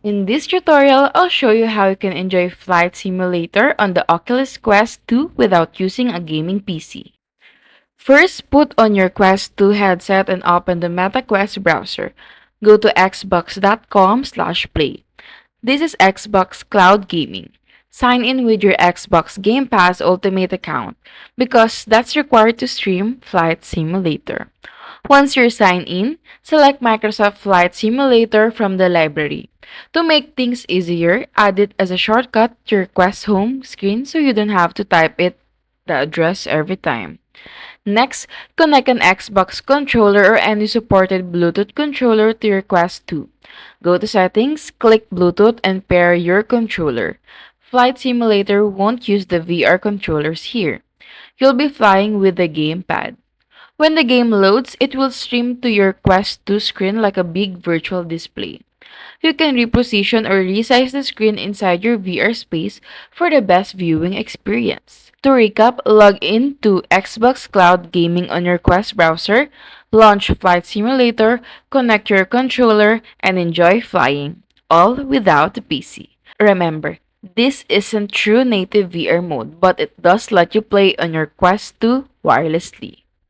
In this tutorial, I'll show you how you can enjoy Flight Simulator on the Oculus Quest 2 without using a gaming PC. First, put on your Quest 2 headset and open the MetaQuest browser. Go to xbox.com/play. This is Xbox Cloud Gaming. Sign in with your Xbox Game Pass Ultimate account because that's required to stream Flight Simulator. Once you're signed in, select Microsoft Flight Simulator from the library. To make things easier, add it as a shortcut to your Quest home screen so you don't have to type the address every time. Next, connect an Xbox controller or any supported Bluetooth controller to your Quest 2. Go to Settings, click Bluetooth, and pair your controller. Flight Simulator won't use the VR controllers here. You'll be flying with the gamepad. When the game loads, it will stream to your Quest 2 screen like a big virtual display. You can reposition or resize the screen inside your VR space for the best viewing experience. To recap, log in to Xbox Cloud Gaming on your Quest browser, launch Flight Simulator, connect your controller, and enjoy flying, all without a PC. Remember, this isn't true native VR mode, but it does let you play on your Quest 2 wirelessly.